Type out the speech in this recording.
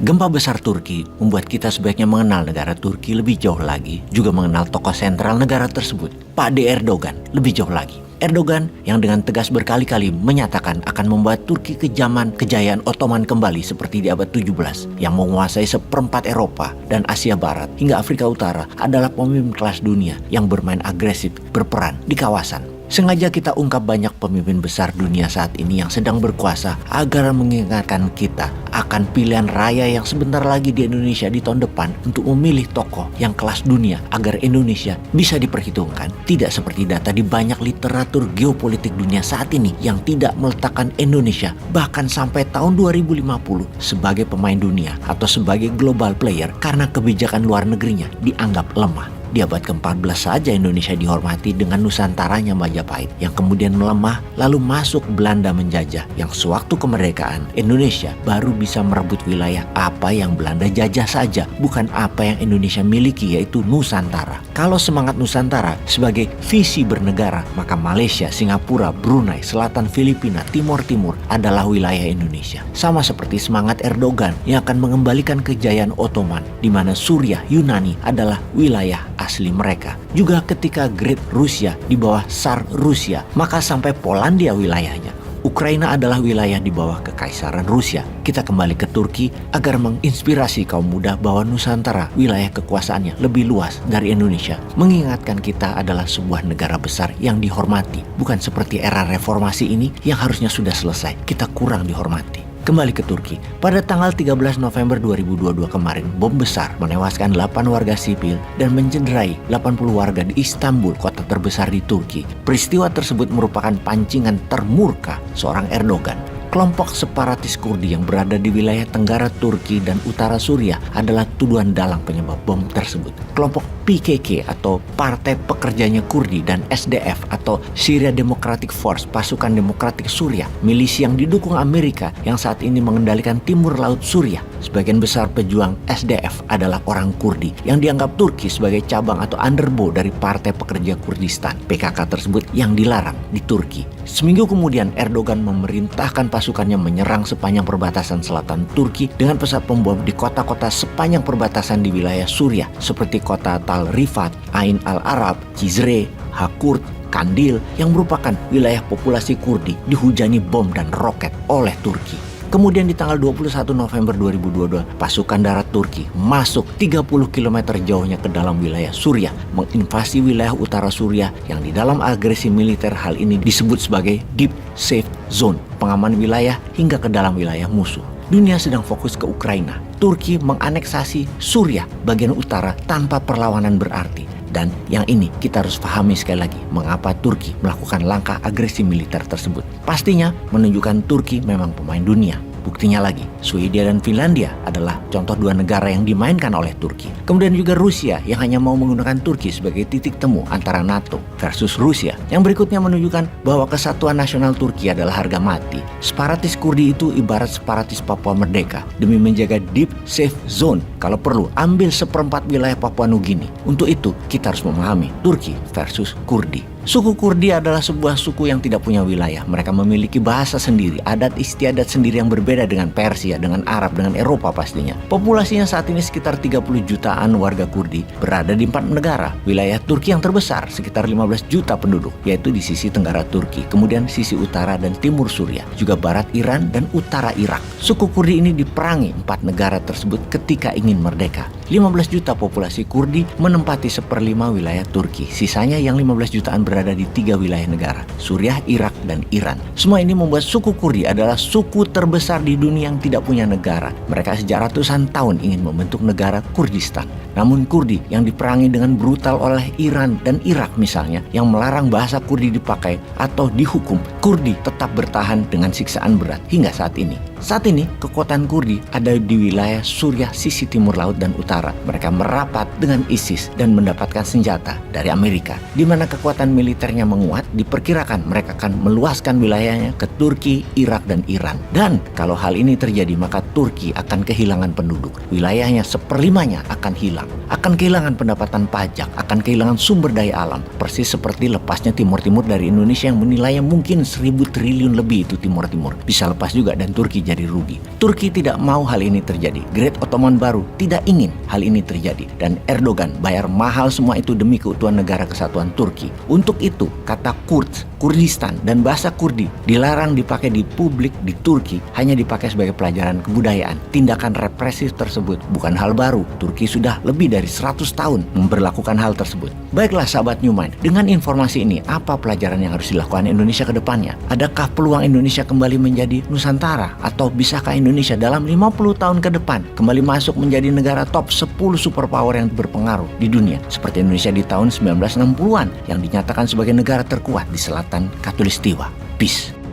Gempa besar Turki membuat kita sebaiknya mengenal negara Turki lebih jauh lagi, juga mengenal tokoh sentral negara tersebut, Pak D. Erdogan, lebih jauh lagi. Erdogan yang dengan tegas berkali-kali menyatakan akan membawa Turki ke zaman kejayaan Ottoman kembali seperti di abad 17 yang menguasai seperempat Eropa dan Asia Barat hingga Afrika Utara adalah pemimpin kelas dunia yang bermain agresif berperan di kawasan. Sengaja kita ungkap banyak pemimpin besar dunia saat ini yang sedang berkuasa agar mengingatkan kita akan pilihan raya yang sebentar lagi di Indonesia di tahun depan untuk memilih tokoh yang kelas dunia agar Indonesia bisa diperhitungkan. Tidak seperti data di banyak literatur geopolitik dunia saat ini yang tidak meletakkan Indonesia bahkan sampai tahun 2050 sebagai pemain dunia atau sebagai global player karena kebijakan luar negerinya dianggap lemah. Di abad ke-14 saja Indonesia dihormati dengan Nusantaranya Majapahit yang kemudian melemah lalu masuk Belanda menjajah yang sewaktu kemerdekaan Indonesia baru bisa merebut wilayah apa yang Belanda jajah saja, bukan apa yang Indonesia miliki yaitu Nusantara. Kalau semangat Nusantara sebagai visi bernegara, maka Malaysia, Singapura, Brunei, Selatan Filipina, Timur adalah wilayah Indonesia. Sama seperti semangat Erdogan yang akan mengembalikan kejayaan Ottoman di mana Suriah, Yunani adalah wilayah asli mereka. Juga ketika Great Rusia di bawah Tsar Rusia, maka sampai Polandia wilayahnya. Ukraina adalah wilayah di bawah Kekaisaran Rusia. Kita kembali ke Turki agar menginspirasi kaum muda bahwa Nusantara wilayah kekuasaannya lebih luas dari Indonesia. Mengingatkan kita adalah sebuah negara besar yang dihormati. Bukan seperti era reformasi ini yang harusnya sudah selesai. Kita kurang dihormati. Kembali ke Turki, pada tanggal 13 November 2022 kemarin, bom besar menewaskan 8 warga sipil dan mencederai 80 warga di Istanbul, kota terbesar di Turki. Peristiwa tersebut merupakan pancingan termurka seorang Erdogan. Kelompok separatis Kurdi yang berada di wilayah tenggara Turki dan utara Suriah adalah tuduhan dalang penyebab bom tersebut. Kelompok PKK atau Partai Pekerjanya Kurdi dan SDF atau Syria Democratic Force, pasukan demokratik Suriah, milisi yang didukung Amerika yang saat ini mengendalikan timur laut Suriah. Sebagian besar pejuang SDF adalah orang Kurdi yang dianggap Turki sebagai cabang atau underbow dari Partai Pekerja Kurdistan. PKK tersebut yang dilarang di Turki. Seminggu kemudian Erdogan memerintahkan pasukannya menyerang sepanjang perbatasan selatan Turki dengan pesawat pembom di kota-kota sepanjang perbatasan di wilayah Suriah seperti kota Tal Rifat, Ain al-Arab, Cizre, Hakurt, Kandil yang merupakan wilayah populasi Kurdi dihujani bom dan roket oleh Turki. Kemudian di tanggal 21 November 2022, pasukan darat Turki masuk 30 km jauhnya ke dalam wilayah Suriah, menginvasi wilayah utara Suriah yang di dalam agresi militer hal ini disebut sebagai Deep Safe Zone, pengaman wilayah hingga ke dalam wilayah musuh. Dunia sedang fokus ke Ukraina. Turki menganeksasi Suriah bagian utara tanpa perlawanan berarti. Dan yang ini kita harus pahami sekali lagi mengapa Turki melakukan langkah agresi militer tersebut. Pastinya menunjukkan Turki memang pemain dunia. Buktinya lagi, Swedia dan Finlandia adalah contoh dua negara yang dimainkan oleh Turki. Kemudian juga Rusia yang hanya mau menggunakan Turki sebagai titik temu antara NATO versus Rusia. Yang berikutnya menunjukkan bahwa kesatuan nasional Turki adalah harga mati. Separatis Kurdi itu ibarat separatis Papua Merdeka demi menjaga Deep Safe Zone. Kalau perlu, ambil seperempat wilayah Papua Nugini. Untuk itu, kita harus memahami Turki versus Kurdi. Suku Kurdi adalah sebuah suku yang tidak punya wilayah. Mereka memiliki bahasa sendiri, adat istiadat sendiri yang berbeda dengan Persia, dengan Arab, dengan Eropa pastinya. Populasinya saat ini sekitar 30 jutaan warga Kurdi berada di 4 negara. Wilayah Turki yang terbesar sekitar 15 juta penduduk, yaitu di sisi tenggara Turki, kemudian sisi utara dan timur Suriah, juga barat Iran dan utara Irak. Suku Kurdi ini diperangi 4 negara tersebut ketika ingin merdeka. 15 juta populasi Kurdi menempati 1/5 wilayah Turki. Sisanya yang 15 jutaan berada di 3 wilayah negara, Suriah, Irak, dan Iran. Semua ini membuat suku Kurdi adalah suku terbesar di dunia yang tidak punya negara. Mereka sejak ratusan tahun ingin membentuk negara Kurdistan. Namun Kurdi yang diperangi dengan brutal oleh Iran dan Irak misalnya, yang melarang bahasa Kurdi dipakai atau dihukum, Kurdi tetap bertahan dengan siksaan berat hingga saat ini. Saat ini, kekuatan Kurdi ada di wilayah Suriah sisi timur laut dan utara. Mereka merapat dengan ISIS dan mendapatkan senjata dari Amerika. Di mana kekuatan militernya menguat, diperkirakan mereka akan meluaskan wilayahnya ke Turki, Irak, dan Iran. Dan kalau hal ini terjadi, maka Turki akan kehilangan penduduk. Wilayahnya 1/5 akan hilang. perang, akan kehilangan pendapatan pajak, akan kehilangan sumber daya alam, persis seperti lepasnya Timur Timur dari Indonesia yang menilainya mungkin 1.000 triliun lebih. Itu Timur Timur bisa lepas juga dan Turki jadi rugi. Turki tidak mau hal ini terjadi. Great Ottoman baru tidak ingin hal ini terjadi, dan Erdogan bayar mahal semua itu demi keutuhan negara kesatuan Turki. Untuk itu, kata Kurds, Kurdistan, dan bahasa Kurdi dilarang dipakai di publik di Turki, hanya dipakai sebagai pelajaran kebudayaan. Tindakan represif tersebut bukan hal baru. Turki sudah lebih dari 100 tahun memberlakukan hal tersebut. Baiklah sahabat Newmind, dengan informasi ini, apa pelajaran yang harus dilakukan Indonesia ke depannya? Adakah peluang Indonesia kembali menjadi Nusantara? Atau bisakah Indonesia dalam 50 tahun ke depan kembali masuk menjadi negara top 10 superpower yang berpengaruh di dunia, seperti Indonesia di tahun 1960-an yang dinyatakan sebagai negara terkuat di selatan Khatulistiwa? Peace.